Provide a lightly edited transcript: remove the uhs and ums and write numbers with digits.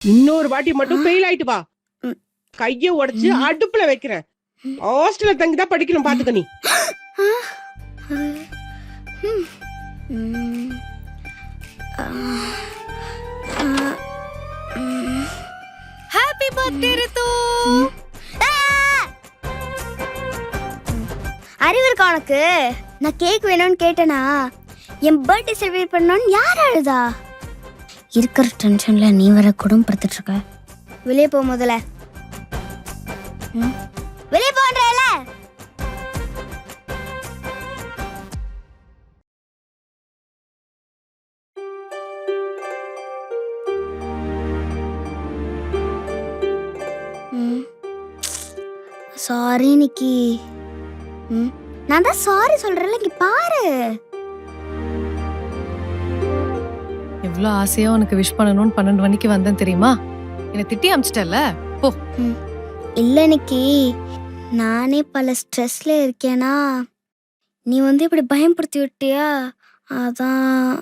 இன்னொரு வாட்டி மட்டும் ஃபெயில் ஆயிட்டு வா, கைய உடைச்சு அடுப்புல வைக்கிறேன். ஹாஸ்டல்ல தங்கி தான் படிக்கணும், பாத்துக்க நீ. ஹாப்பி பர்த்டே ரித்து. அறிவு இருக்கா உனக்கு? நான் கேக் வேணும்னு கேட்டேனா? என் பர்த்டே செலிப்ரேட் பண்ணணும்னு யார் அழுதா? இருக்கிற டென்ஷன்ல நீ வர குடும்பப்படுத்திட்டு இருக்க. வெளியே போ முதல்ல. வெளியே போன்றல. சாரி நிக்கி. நான் தான் சாரி சொல்றேன்ல, இங்க பாரு. எவ்வளவு ஆசையா உனக்கு விஷ் பண்ணணும்னு 12 மணிக்கு வந்தேன் தெரியுமா? என்ன திட்டி அமிச்சிட்டல போ. இல்ல நிக்கி, நானே பல ஸ்ட்ரெஸ்ல இருக்கேனா, நீ வந்து இப்படி பயம்படுத்தி விட்டியா, அதான்.